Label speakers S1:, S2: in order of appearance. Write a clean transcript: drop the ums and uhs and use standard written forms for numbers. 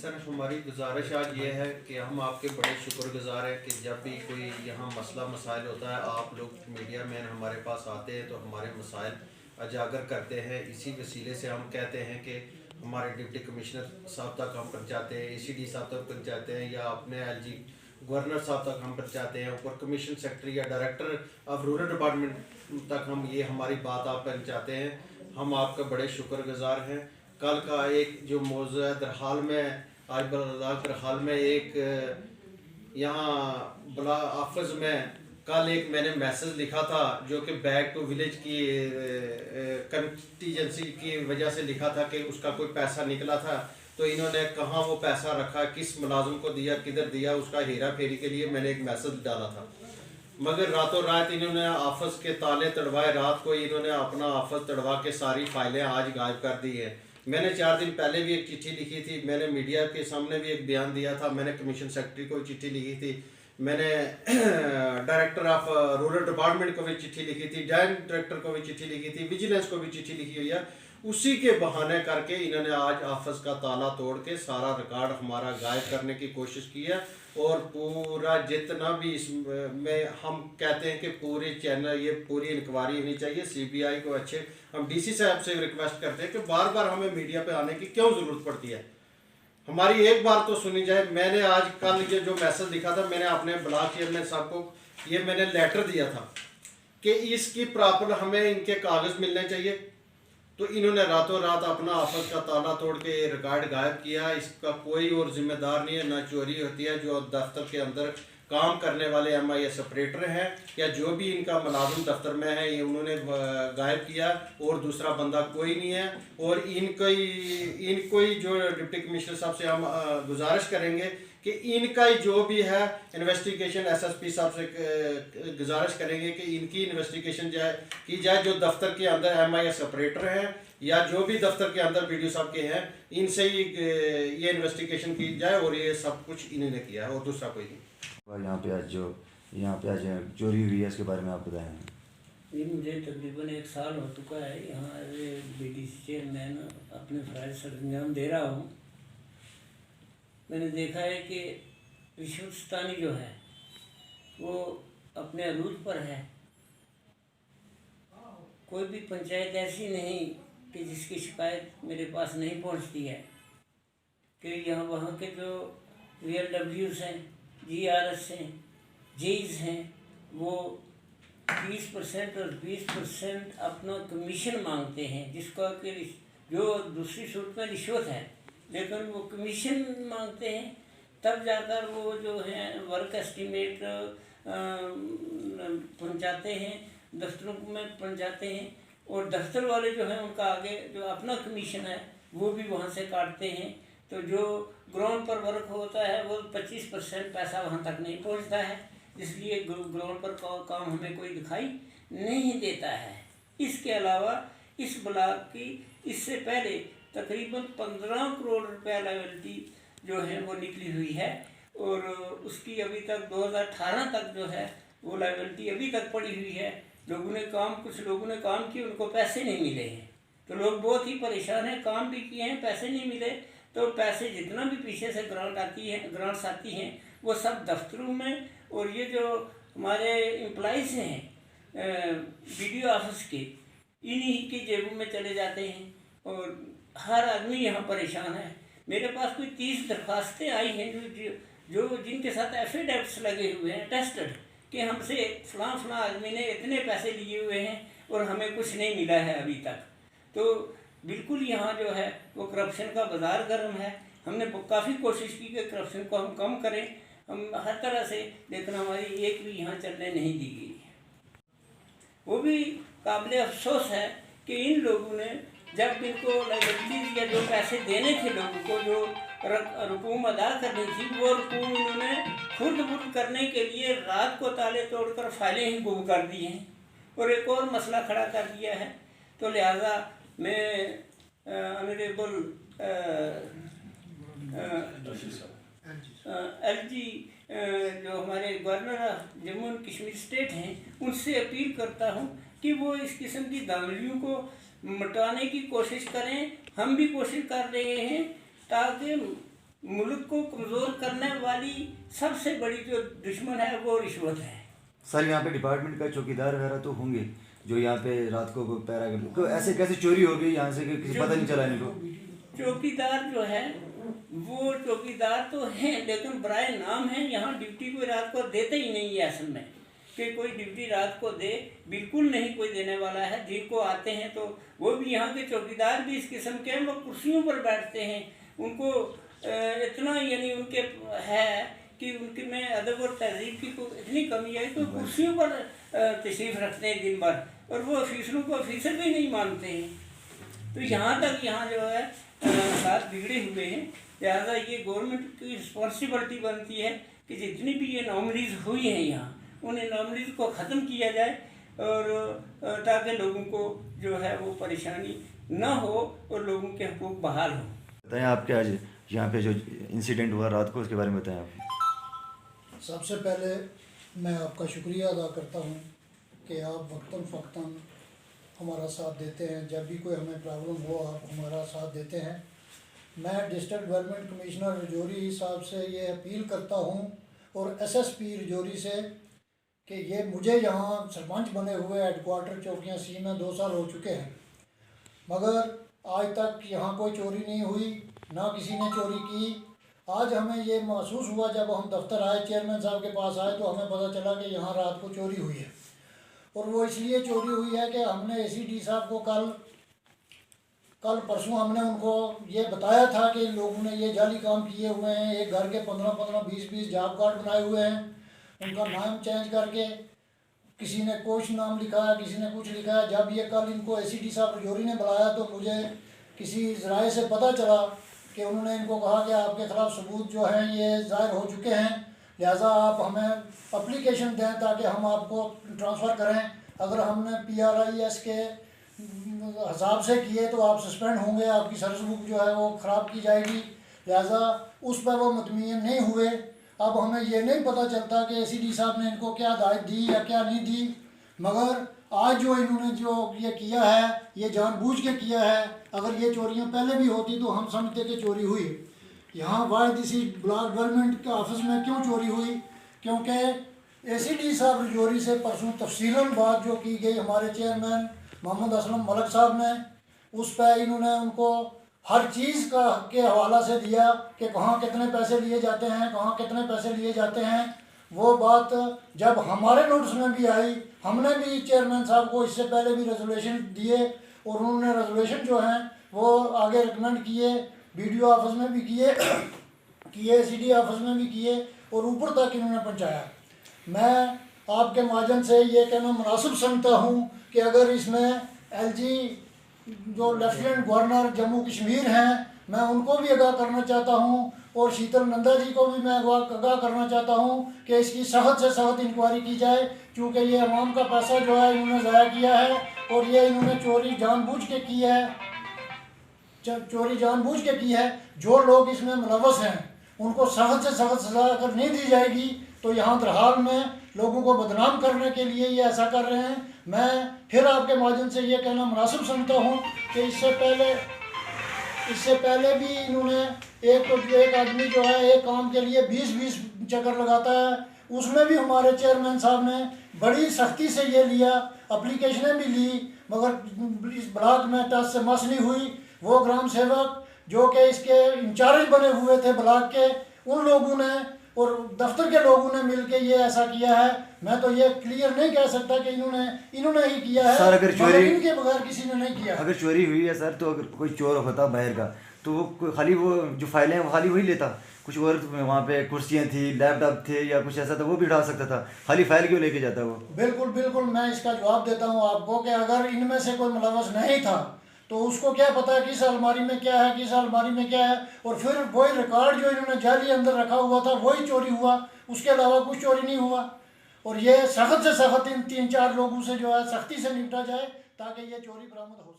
S1: Sir हमारी गुजारिश आज ये है कि हम आपके बड़े शुक्रगुजार हैं कि जब भी कोई यहाँ मसला मसाइल होता है आप लोग मीडिया मैन हमारे पास आते हैं तो हमारे मसाइल उजागर करते हैं। इसी वसीले से हम कहते हैं कि हमारे डिप्टी कमिश्नर साहब तक हम पहुँचाते हैं, ACD साहब तक पहुँचाते हैं या अपने LG गवर्नर साहब तक हम पहुँचाते हैं, ऊपर कमीशन सेक्रेटरी या डायरेक्टर ऑफ रूरल डिपार्टमेंट तक हम ये हमारी बात आप पहुँचाते हैं। हम आपका बड़े शुक्रगुजार हैं। कल का एक जो मौजू है दरहाल में, आज दरहाल में एक यहाँ बड़ा ऑफिस में कल एक मैंने मैसेज लिखा था जो कि बैक टू विलेज की कंटीजेंसी की वजह से लिखा था कि उसका कोई पैसा निकला था, तो इन्होंने कहाँ वो पैसा रखा, किस मुलाजिम को दिया, किधर दिया, उसका हेरा फेरी के लिए मैंने एक मैसेज डाला था। मगर रातों रात इन्होंने ऑफिस के ताले तड़वाए, रात को इन्होंने अपना ऑफिस तड़वा के सारी फाइलें आज गायब कर दी है। मैंने 4 दिन पहले भी एक चिट्ठी लिखी थी, मैंने मीडिया के सामने भी एक बयान दिया था, मैंने कमीशन सेक्रेटरी को चिट्ठी लिखी थी, मैंने डायरेक्टर ऑफ रूरल डिपार्टमेंट को भी चिट्ठी लिखी थी, जॉइंट डायरेक्टर को भी चिट्ठी लिखी थी, विजिलेंस को भी चिट्ठी लिखी हुई है। उसी के बहाने करके इन्होंने आज ऑफिस का ताला तोड़ के सारा रिकॉर्ड हमारा गायब करने की कोशिश की है। और पूरा जितना भी इसमें हम कहते हैं कि पूरे चैनल ये पूरी इंक्वायरी होनी चाहिए, CBI को अच्छे हम DC साहब से रिक्वेस्ट करते हैं कि बार बार हमें मीडिया पे आने की क्यों ज़रूरत पड़ती है, हमारी एक बार तो सुनी जाए। मैंने आज कल ये जो मैसेज लिखा था, मैंने अपने ब्लॉक चेयरमैन साहब को ये मैंने लेटर दिया था कि इसकी प्रॉपर हमें इनके कागज़ मिलने चाहिए, तो इन्होंने रातों रात अपना ऑफिस का ताला तोड़ के रिकॉर्ड गायब किया। इसका कोई और जिम्मेदार नहीं है, ना चोरी होती है। जो दफ्तर के अंदर काम करने वाले MIS ऑपरेटर हैं या जो भी इनका मुलाजिम दफ्तर में है, ये उन्होंने गायब किया और दूसरा बंदा कोई नहीं है। और इनको ही जो डिप्टी कमिश्नर साहब से हम गुजारिश करेंगे कि इनका ही जो भी है इन्वेस्टिगेशन SSP साहब से गुजारिश करेंगे कि इनकी इन्वेस्टिगेशन की जाए। जो दफ्तर के अंदर MIS ऑपरेटर हैं या जो भी दफ्तर के अंदर BDO साहब के हैं, इनसे ही ये इन्वेस्टिगेशन की जाए और ये सब कुछ इन्होंने किया है और दूसरा कोई नहीं।
S2: यहाँ पे आज चोरी हुई है, इसके बारे में आप बताएं।
S3: ये मुझे तकरीबन 1 साल हो चुका है यहाँ BDC चेयरमैन अपने फ़राइज़ सर अंजाम दे रहा हूँ। मैंने देखा है कि रिश्वतस्तानी जो है वो अपने अरूज पर है। कोई भी पंचायत ऐसी नहीं कि जिसकी शिकायत मेरे पास नहीं पहुंचती है कि यहाँ वहाँ के जो VLWs हैं, GRS हैं, जेईज हैं, वो 30% और 20% अपना कमीशन मांगते हैं, जिसका कि जो दूसरी सूरत में रिश्वत है, लेकिन वो कमीशन मांगते हैं। तब जाकर वो जो है वर्क एस्टीमेट पहुंचाते हैं, दफ्तरों में पहुंचाते हैं और दफ्तर वाले जो हैं उनका आगे जो अपना कमीशन है वो भी वहाँ से काटते हैं। तो जो ग्राउंड पर वर्क होता है वो 25% पैसा वहाँ तक नहीं पहुँचता है, इसलिए ग्राउंड पर काम हमें कोई दिखाई नहीं देता है। इसके अलावा इस ब्लॉक की इससे पहले तकरीबन 15 करोड़ रुपया लायबिलिटी जो है वो निकली हुई है और उसकी अभी तक 2018 तक जो है वो लायबिलिटी अभी तक पड़ी हुई है। कुछ लोगों ने काम किए, उनको पैसे नहीं मिले हैं, तो लोग बहुत ही परेशान हैं। काम भी किए हैं, पैसे नहीं मिले, तो पैसे जितना भी पीछे से ग्रांट्स आती हैं वो सब दफ्तरों में, और ये जो हमारे एम्प्लॉइज़ हैं BDO ऑफिस के, इन्हीं की जेबों में चले जाते हैं और हर आदमी यहाँ परेशान है। मेरे पास कोई 30 दरख्वास्तें आई हैं जो जिनके साथ एफिडेविट्स लगे हुए हैं टेस्टेड कि हमसे फलां आदमी ने इतने पैसे लिए हुए हैं और हमें कुछ नहीं मिला है अभी तक। तो बिल्कुल यहाँ जो है वो करप्शन का बाजार गर्म है। हमने काफ़ी कोशिश की कि करप्शन को हम कम करें, हम हर तरह से, लेकिन हमारी एक भी यहाँ चलने नहीं दी गई। वो भी काबिल अफसोस है कि इन लोगों ने जब इनको लायबिलिटीज या जो पैसे देने थे लोगों को, जो रकूम अदा करनी थी, वो रकूम इन्होंने खुर्द-बुर्द करने के लिए रात को ताले तोड़कर फाइलें ही गुम कर दी हैं और एक और मसला खड़ा कर दिया है। तो लिहाजा मैं ऑनरेबल LG जो हमारे governor Jammu and Kashmir state हैं, उनसे अपील करता हूँ कि वो इस किस्म की दामलियों को मिटाने की कोशिश करें। हम भी कोशिश कर रहे हैं ताकि मुल्क को कमज़ोर करने वाली सबसे बड़ी जो दुश्मन है वो रिश्वत है।
S2: सर यहाँ पे डिपार्टमेंट का चौकीदार वगैरह तो होंगे जो यहाँ पे रात को पहरा कर, तो ऐसे कैसे चोरी हो गई यहाँ से कि किसी पता नहीं चला इनको?
S3: चौकीदार जो है वो चौकीदार तो हैं, लेकिन बराए नाम है, यहाँ ड्यूटी कोई रात को देते ही नहीं है असल में, कि कोई ड्यूटी रात को दे, बिल्कुल नहीं कोई देने वाला है। दिन को आते हैं तो वो भी यहाँ के चौकीदार भी इस किस्म के हैं, वो कुर्सियों पर बैठते हैं, उनको इतना यानी उनके है कि उनके में अदब और तहजीब की कोई इतनी कमी है कि कुर्सियों पर तशरीफ़ रखते हैं दिन भर, और वो ऑफिसरों को ऑफिसर भी नहीं मानते हैं। तो यहाँ तक यहाँ जो है हालात बिगड़े हुए हैं। लिहाजा ये गवर्नमेंट की रिस्पॉन्सिबिलिटी बनती है कि जितनी भी ये नॉमलीज हुई हैं यहाँ, उन नॉमलीज को ख़त्म किया जाए, और ताकि लोगों को जो है वो परेशानी ना हो और लोगों के हकूक़ बहाल हो।
S2: बताएं आपके आज यहाँ पे जो इंसिडेंट हुआ रात को, उसके बारे में बताएं आप।
S4: सबसे पहले मैं आपका शुक्रिया अदा करता हूँ कि आप वक्तन फ़क्तन हमारा साथ देते हैं, जब भी कोई हमें प्रॉब्लम हो आप हमारा साथ देते हैं। मैं डिस्ट्रिक्ट डेवलपमेंट कमिश्नर रजौरी साहब से ये अपील करता हूँ और SSP रजौरी से कि ये मुझे यहाँ सरपंच बने हुए हेडक्वार्टर चौकियाँ सी में 2 साल हो चुके हैं, मगर आज तक यहाँ कोई चोरी नहीं हुई, ना किसी ने चोरी की। आज हमें ये महसूस हुआ जब हम दफ्तर आए, चेयरमैन साहब के पास आए, तो हमें पता चला कि यहाँ रात को चोरी हुई है। और वो इसलिए चोरी हुई है कि हमने ACD साहब को कल परसों हमने उनको ये बताया था कि लोगों ने ये जाली काम किए हुए हैं, एक घर के 15-15, 20-20 जॉब कार्ड बनाए हुए हैं, उनका नाम चेंज करके किसी ने कुछ नाम लिखा है, किसी ने कुछ लिखा है। जब ये कल इनको ACD साहब रजौरी ने बुलाया तो मुझे किसी ज़राए से पता चला कि उन्होंने इनको कहा कि आपके ख़िलाफ़ सबूत जो हैं ये ज़ाहिर हो चुके हैं, लिहाजा आप हमें एप्लीकेशन दें ताकि हम आपको ट्रांसफ़र करें। अगर हमने PRIS के हिसाब से किए तो आप सस्पेंड होंगे, आपकी सर्विस बुक जो है वो ख़राब की जाएगी। लिहाजा उस पर वो मुतमईन नहीं हुए। अब हमें ये नहीं पता चलता कि ACD साहब ने इनको क्या हिदायत दी या क्या नहीं दी, मगर आज जो इन्होंने जो ये किया है ये जानबूझ के किया है। अगर ये चोरियां पहले भी होती तो हम समझते कि चोरी हुई। यहाँ वाहिद इसी ब्लॉक डेवलपमेंट के ऑफिस में क्यों चोरी हुई? क्योंकि ACD साहब रजौरी से परसों तफसीलन बात जो की गई हमारे चेयरमैन मोहम्मद असलम मलिक साहब ने, उस पर इन्होंने उनको हर चीज़ का के हवाला से दिया कि कहाँ कितने पैसे लिए जाते हैं, कहाँ कितने पैसे लिए जाते हैं। वो बात जब हमारे नोटिस में भी आई, हमने भी चेयरमैन साहब को इससे पहले भी रेजोल्यूशन दिए और उन्होंने रेजोल्यूशन जो हैं वो आगे रिकमेंड किए, BDO ऑफिस में भी किए ACD ऑफिस में भी किए और ऊपर तक इन्होंने पहुँचाया। मैं आपके माध्यम से ये कहना मुनासिब समझता हूँ कि अगर इसमें LG जो लेफ्टिनेंट गवर्नर जम्मू कश्मीर हैं, मैं उनको भी आगाह करना चाहता हूँ और शीतल नंदा जी को भी मैं आगाह करना चाहता हूँ कि इसकी सख्त से सख्त इंक्वायरी की जाए, क्योंकि ये अवाम का पैसा जो है इन्होंने ज़ाया किया है और ये इन्होंने चोरी जानबूझ के की है, चोरी जानबूझ के की है। जो लोग इसमें मुलव्वस हैं उनको सख्त से सख्त सज़ा अगर नहीं दी जाएगी तो यहाँ दरहाल में लोगों को बदनाम करने के लिए ये ऐसा कर रहे हैं। मैं फिर आपके माध्यम से ये कहना मुनासिब समझता हूँ कि इससे पहले भी इन्होंने एक आदमी जो है एक काम के लिए 20-20 चक्कर लगाता है, उसमें भी हमारे चेयरमैन साहब ने बड़ी सख्ती से ये लिया, एप्लीकेशनें भी ली, मगर इस ब्लॉक में टस से मस नहीं हुई। वो ग्राम सेवक जो कि इसके इंचार्ज बने हुए थे ब्लॉक के, उन लोगों ने और दफ्तर के लोगों ने मिलके ये ऐसा किया है। मैं तो ये क्लियर नहीं कह सकता कि इन्होंने ही किया है,
S2: सर अगर चोरी
S4: इनके बगैर किसी ने नहीं किया।
S2: अगर चोरी हुई है सर, तो अगर कोई चोर होता बाहर का तो वो खाली वो जो फाइलें हैं वो खाली वही लेता, कुछ और वहाँ पे कुर्सियाँ थी, लैपटॉप थे या कुछ ऐसा था, वो भी उठा सकता था, खाली फाइल क्यों लेके जाता वो?
S4: बिल्कुल बिल्कुल, मैं इसका जवाब देता हूँ आपको कि अगर इनमें से कोई मुलव्वस नहीं था तो उसको क्या पता किस अलमारी में क्या है, किस अलमारी में क्या है, और फिर वही रिकॉर्ड जो इन्होंने जाली अंदर रखा हुआ था वही चोरी हुआ, उसके अलावा कुछ चोरी नहीं हुआ। और ये सख्त से सख्त इन 3-4 लोगों से जो है सख्ती से निपटा जाए ताकि ये चोरी बरामद हो।